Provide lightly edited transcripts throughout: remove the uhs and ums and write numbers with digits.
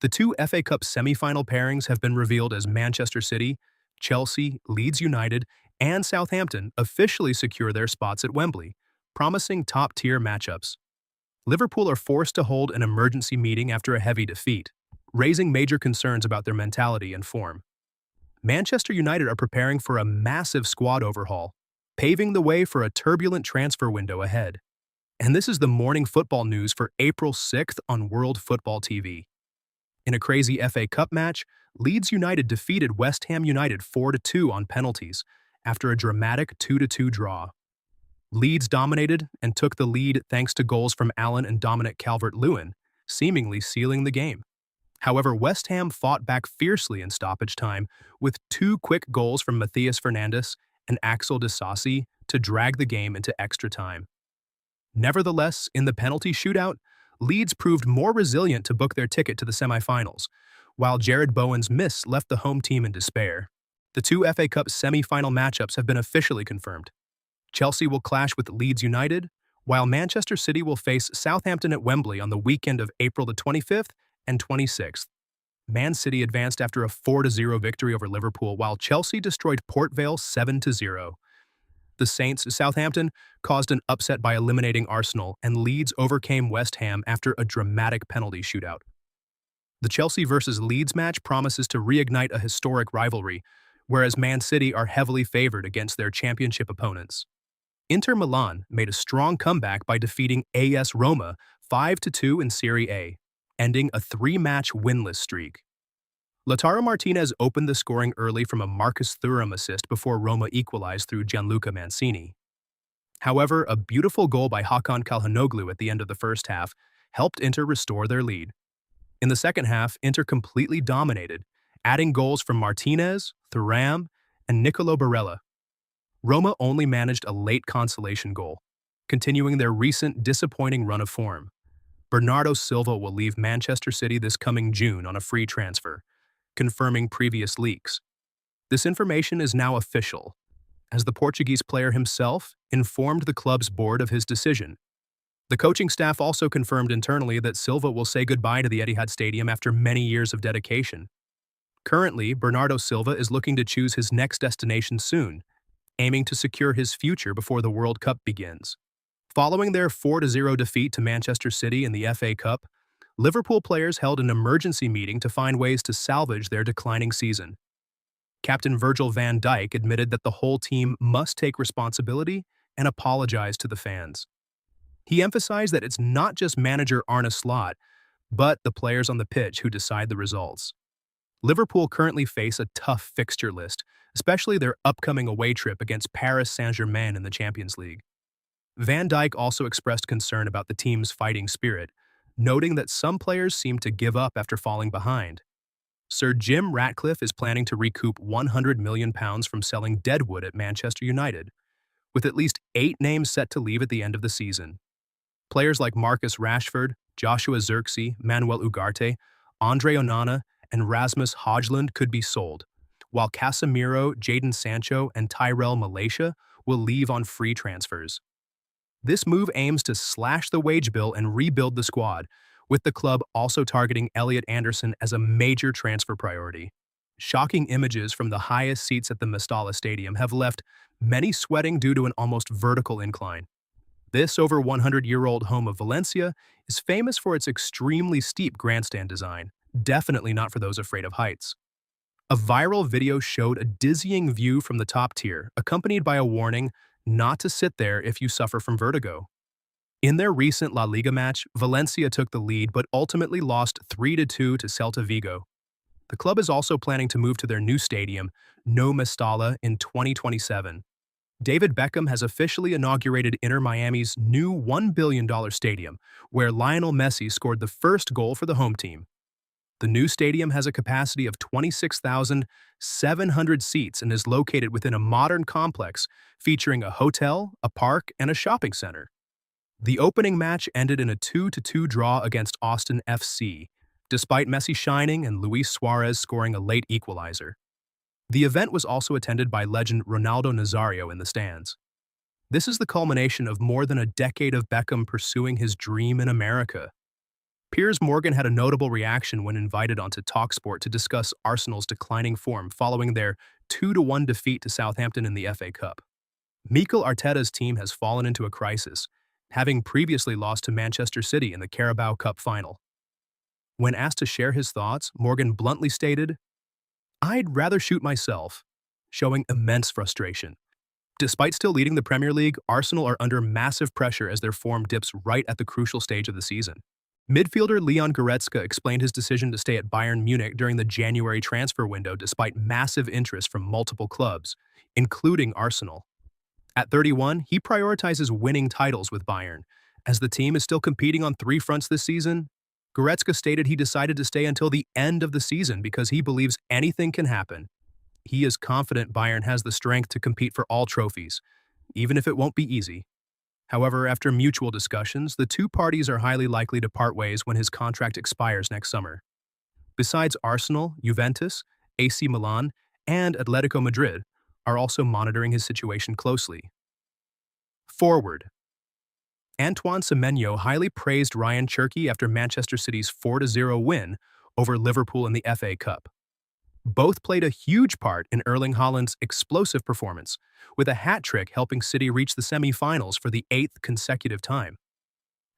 The two FA Cup semi-final pairings have been revealed as Manchester City, Chelsea, Leeds United, and Southampton officially secure their spots at Wembley, promising top-tier matchups. Liverpool are forced to hold an emergency meeting after a heavy defeat, raising major concerns about their mentality and form. Manchester United are preparing for a massive squad overhaul, paving the way for a turbulent transfer window ahead. And this is the morning football news for April 6th on World Football TV. In a crazy FA Cup match, Leeds United defeated West Ham United 4-2 on penalties after a dramatic 2-2 draw. Leeds dominated and took the lead thanks to goals from Allen and Dominic Calvert-Lewin, seemingly sealing the game. However, West Ham fought back fiercely in stoppage time with two quick goals from Matthias Fernandes and Axel Disasi to drag the game into extra time. Nevertheless, in the penalty shootout, Leeds proved more resilient to book their ticket to the semi-finals, while Jared Bowen's miss left the home team in despair. The two FA Cup semi-final matchups have been officially confirmed. Chelsea will clash with Leeds United, while Manchester City will face Southampton at Wembley on the weekend of April the 25th and 26th. Man City advanced after a 4-0 victory over Liverpool, while Chelsea destroyed Port Vale 7-0. The Saints, Southampton, caused an upset by eliminating Arsenal, and Leeds overcame West Ham after a dramatic penalty shootout. The Chelsea versus Leeds match promises to reignite a historic rivalry, whereas Man City are heavily favored against their championship opponents. Inter Milan made a strong comeback by defeating AS Roma 5-2 in Serie A, ending a three-match winless streak. Lautaro Martinez opened the scoring early from a Marcus Thuram assist before Roma equalized through Gianluca Mancini. However, a beautiful goal by Hakan Calhanoglu at the end of the first half helped Inter restore their lead. In the second half, Inter completely dominated, adding goals from Martinez, Thuram, and Nicolo Barella. Roma only managed a late consolation goal, continuing their recent disappointing run of form. Bernardo Silva will leave Manchester City this coming June on a free transfer, confirming previous leaks. This information is now official, as the Portuguese player himself informed the club's board of his decision. The coaching staff also confirmed internally that Silva will say goodbye to the Etihad Stadium after many years of dedication. Currently, Bernardo Silva is looking to choose his next destination soon, aiming to secure his future before the World Cup begins. Following their 4-0 defeat to Manchester City in the FA Cup, Liverpool players held an emergency meeting to find ways to salvage their declining season. Captain Virgil van Dijk admitted that the whole team must take responsibility and apologize to the fans. He emphasized that it's not just manager Arne Slot, but the players on the pitch who decide the results. Liverpool currently face a tough fixture list, especially their upcoming away trip against Paris Saint-Germain in the Champions League. Van Dijk also expressed concern about the team's fighting spirit, noting that some players seem to give up after falling behind. Sir Jim Ratcliffe is planning to recoup £100 million from selling Deadwood at Manchester United, with at least 8 names set to leave at the end of the season. Players like Marcus Rashford, Joshua Zirkzee, Manuel Ugarte, Andre Onana, and Rasmus Højlund could be sold, while Casemiro, Jadon Sancho, and Tyrell Malacia will leave on free transfers. This move aims to slash the wage bill and rebuild the squad, with the club also targeting Elliot Anderson as a major transfer priority. Shocking images from the highest seats at the Mestalla Stadium have left many sweating due to an almost vertical incline. This over 100-year-old home of Valencia is famous for its extremely steep grandstand design, definitely not for those afraid of heights. A viral video showed a dizzying view from the top tier, accompanied by a warning not to sit there if you suffer from vertigo. In their recent La Liga match, Valencia took the lead but ultimately lost 3-2 to Celta Vigo. The club is also planning to move to their new stadium, No Mestalla, in 2027. David Beckham has officially inaugurated Inter Miami's new $1 billion stadium, where Lionel Messi scored the first goal for the home team. The new stadium has a capacity of 26,700 seats and is located within a modern complex featuring a hotel, a park, and a shopping center. The opening match ended in a 2-2 draw against Austin FC, despite Messi shining and Luis Suarez scoring a late equalizer. The event was also attended by legend Ronaldo Nazario in the stands. This is the culmination of more than a decade of Beckham pursuing his dream in America. Piers Morgan had a notable reaction when invited onto TalkSport to discuss Arsenal's declining form following their 2-1 defeat to Southampton in the FA Cup. Mikel Arteta's team has fallen into a crisis, having previously lost to Manchester City in the Carabao Cup final. When asked to share his thoughts, Morgan bluntly stated, "I'd rather shoot myself," showing immense frustration. Despite still leading the Premier League, Arsenal are under massive pressure as their form dips right at the crucial stage of the season. Midfielder Leon Goretzka explained his decision to stay at Bayern Munich during the January transfer window despite massive interest from multiple clubs, including Arsenal. At 31, he prioritizes winning titles with Bayern. As the team is still competing on three fronts this season, Goretzka stated he decided to stay until the end of the season because he believes anything can happen. He is confident Bayern has the strength to compete for all trophies, even if it won't be easy. However, after mutual discussions, the two parties are highly likely to part ways when his contract expires next summer. Besides Arsenal, Juventus, AC Milan, and Atletico Madrid are also monitoring his situation closely. Forward. Antoine Semenyo highly praised Ryan Cherki after Manchester City's 4-0 win over Liverpool in the FA Cup. Both played a huge part in Erling Haaland's explosive performance, with a hat-trick helping City reach the semi-finals for the 8th consecutive time.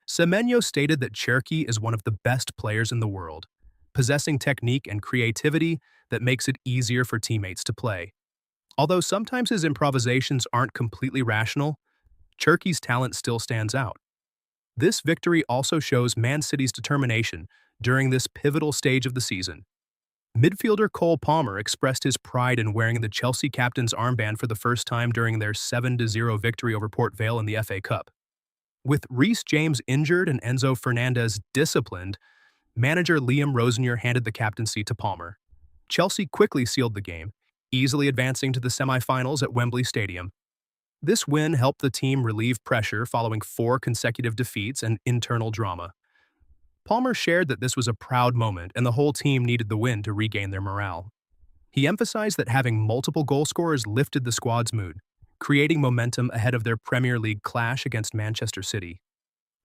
Semenyo stated that Cherki is one of the best players in the world, possessing technique and creativity that makes it easier for teammates to play. Although sometimes his improvisations aren't completely rational, Cherki's talent still stands out. This victory also shows Man City's determination during this pivotal stage of the season. Midfielder Cole Palmer expressed his pride in wearing the Chelsea captain's armband for the first time during their 7-0 victory over Port Vale in the FA Cup. With Reece James injured and Enzo Fernandez disciplined, manager Liam Rosenior handed the captaincy to Palmer. Chelsea quickly sealed the game, easily advancing to the semi-finals at Wembley Stadium. This win helped the team relieve pressure following 4 consecutive defeats and internal drama. Palmer shared that this was a proud moment and the whole team needed the win to regain their morale. He emphasized that having multiple goal scorers lifted the squad's mood, creating momentum ahead of their Premier League clash against Manchester City.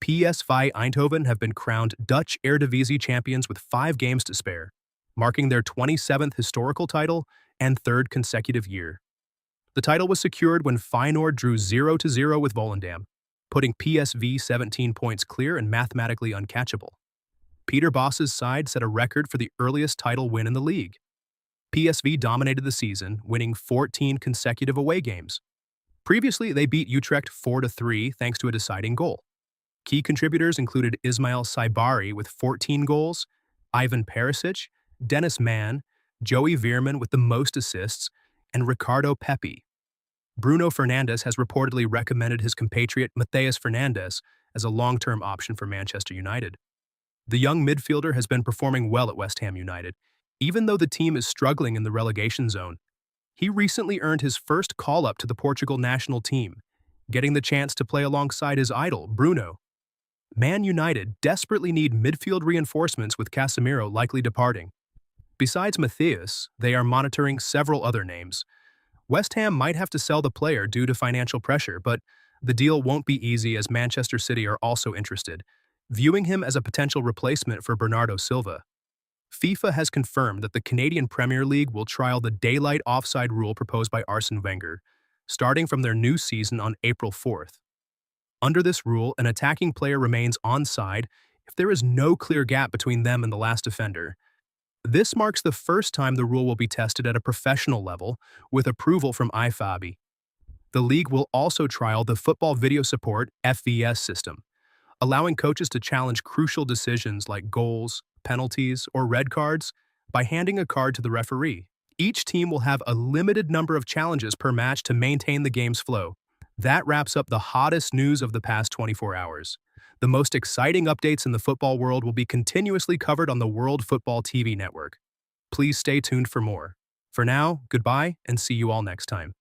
PSV Eindhoven have been crowned Dutch Eredivisie champions with 5 games to spare, marking their 27th historical title and 3rd consecutive year. The title was secured when Feyenoord drew 0-0 with Volendam, putting PSV 17 points clear and mathematically uncatchable. Peter Bosz's side set a record for the earliest title win in the league. PSV dominated the season, winning 14 consecutive away games. Previously, they beat Utrecht 4-3 thanks to a deciding goal. Key contributors included Ismail Saibari with 14 goals, Ivan Perisic, Dennis Mann, Joey Veerman with the most assists, and Ricardo Pepi. Bruno Fernandes has reportedly recommended his compatriot Matheus Fernandes as a long-term option for Manchester United. The young midfielder has been performing well at West Ham United, even though the team is struggling in the relegation zone. He recently earned his first call-up to the Portugal national team, getting the chance to play alongside his idol, Bruno. Man United desperately need midfield reinforcements with Casemiro likely departing. Besides Matheus, they are monitoring several other names. West Ham might have to sell the player due to financial pressure, but the deal won't be easy as Manchester City are also interested, viewing him as a potential replacement for Bernardo Silva. FIFA has confirmed that the Canadian Premier League will trial the daylight offside rule proposed by Arsene Wenger, starting from their new season on April 4th. Under this rule, an attacking player remains onside if there is no clear gap between them and the last defender. This marks the first time the rule will be tested at a professional level, with approval from IFAB. The league will also trial the Football Video Support (FVS) system, allowing coaches to challenge crucial decisions like goals, penalties, or red cards by handing a card to the referee. Each team will have a limited number of challenges per match to maintain the game's flow. That wraps up the hottest news of the past 24 hours. The most exciting updates in the football world will be continuously covered on the World Football TV network. Please stay tuned for more. For now, goodbye and see you all next time.